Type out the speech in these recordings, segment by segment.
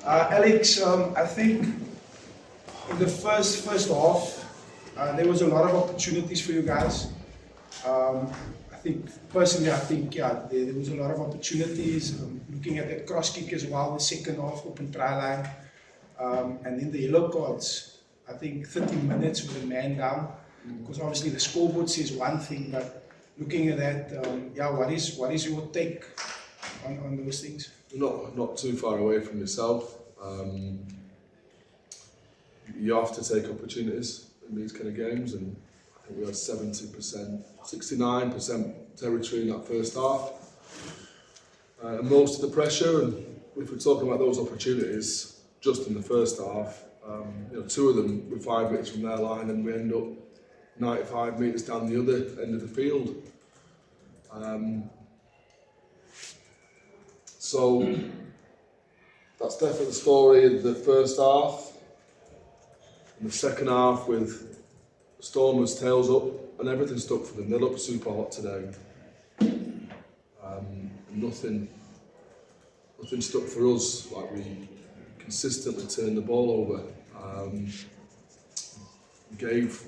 Alex, I think in the first half, there was a lot of opportunities for you guys. I think personally, I think there was a lot of opportunities. Looking at that cross kick as well, the second half open try line, and then the yellow cards. I think 30 minutes with a man down, because obviously the scoreboard says one thing, but looking at that, what is your take on those things? Not too far away from yourself. You have to take opportunities in these kind of games, and I think we had 70%, 69% territory in that first half. And most of the pressure, and if we're talking about those opportunities, just in the first half, two of them were 5 metres from their line, and we end up 95 metres down the other end of the field. So that's definitely the story of the first half. In the second half, with Stormers tails up and everything stuck for them. They look super hot today. Nothing stuck for us. Like, we consistently turned the ball over. Gave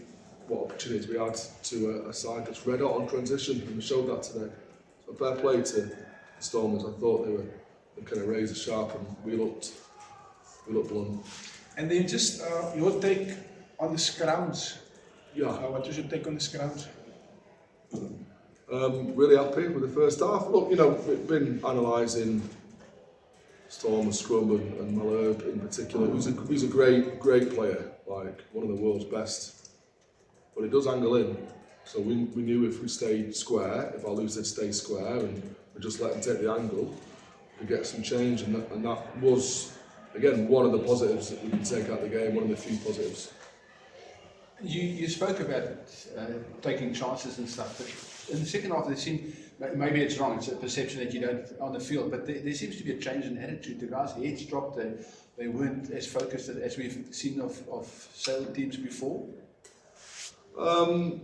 what opportunities we had to a side that's red hot on transition, and we showed that today. So fair play to the Stormers. I thought they were kind of razor sharp, and we looked blunt. And then just your take on the scrums. Yeah. What was your take on the scrums? Really happy with the first half. Look, we've been analysing Storm, Scrum and Malherbe in particular. He's a great player, like one of the world's best. But he does angle in. So we knew if we stayed square, if our losers stay square and we just let him take the angle, we could get some change, and that was, again, one of the positives that we can take out of the game, one of the few positives. You spoke about taking chances and stuff, but in the second half, there seemed, maybe it's wrong, it's a perception that you don't on the field, but there seems to be a change in attitude. The guys' heads dropped, they weren't as focused as we've seen of Sale teams before. I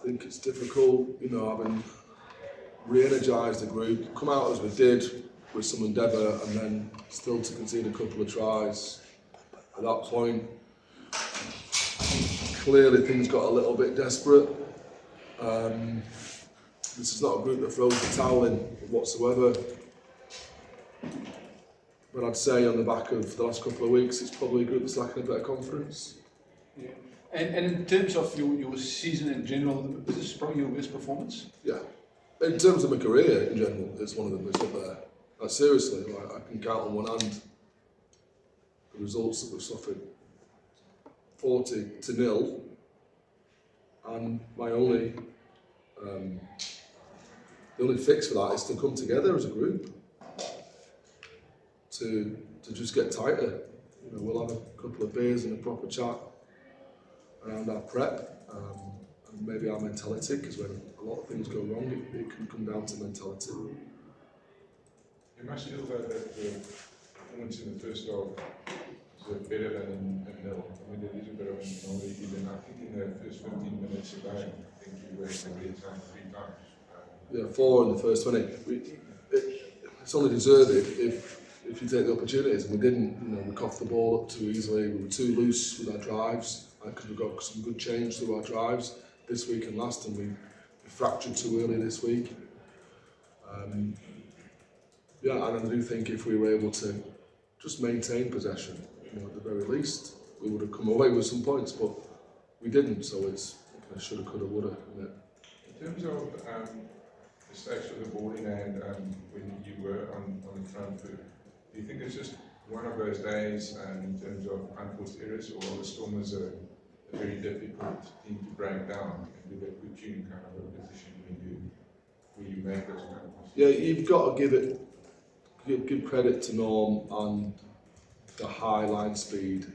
think it's difficult, having re-energised the group, come out as we did with some endeavour, and then still to concede a couple of tries. At that point, clearly things got a little bit desperate. This is not a group that throws the towel in whatsoever. But I'd say on the back of the last couple of weeks, it's probably a group that's lacking a bit of confidence. Yeah. And in terms of your season in general, is this probably your worst performance? Yeah. In terms of my career in general, it's one of them that's up there. Like, seriously, I can count on one hand the results that we've suffered. 40-0, and my only the only fix for that is to come together as a group, to just get tighter. We'll have a couple of beers and a proper chat around our prep, and maybe our mentality, because when a lot of things go wrong, it can come down to mentality. You must feel that the performance in the first half is better than in nil. I mean, there is a bit of an anomaly, and I think in the first 15 minutes alone, I think you were in the red zone 3 times. Yeah, 4 in the first 20. It's only deserved if you take the opportunities, and we didn't. We coughed the ball up too easily. We were too loose with our drives. I could have got some good change through our drives this week and last, and we fractured too early this week. And I do think if we were able to just maintain possession, at the very least, we would have come away with some points, but we didn't. So it's shoulda, coulda, woulda. In terms of the stakes of the ball in hand when you were on the front foot, do you think it's just one of those days in terms of unforced errors, or the Stormers are a very difficult team to break down, and do they put you in kind of a position where you make those kind of mistakes? Yeah, you've got to give credit to Norm and the high line speed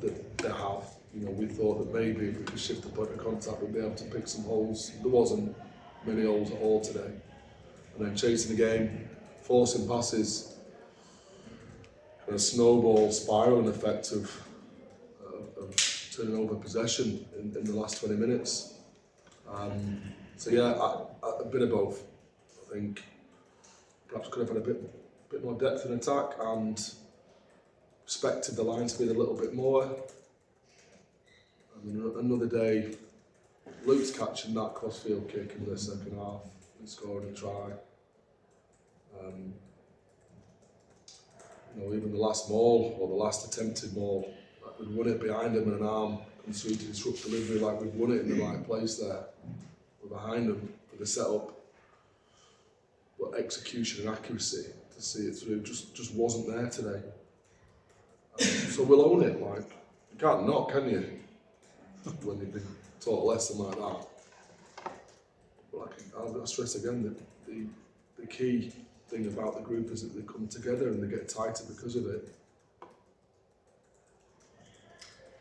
that they have. We thought that maybe if we could shift the point of contact, we'd be able to pick some holes. There wasn't many holes at all today. And then chasing the game, forcing passes, and a snowball spiralling effect of turning over possession in the last 20 minutes. So yeah, a bit of both. I think perhaps could have had a bit bit more depth in attack and expected the line to be a little bit more. And then another day, Luke's catching that crossfield kick in the second half and scoring a try. You know, even the last maul or the last attempted maul, like we'd won it behind him and an arm comes through to disrupt delivery, like we'd won it in the right place there. We're behind him for the setup, but execution and accuracy to see it through just wasn't there today. So we'll own it. Like you can't knock, can you? When you've been taught a lesson like that. But I'll stress again that the key thing about the group is that they come together and they get tighter because of it.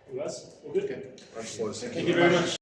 Who else? All good. Thanks, boys. Thank you very much.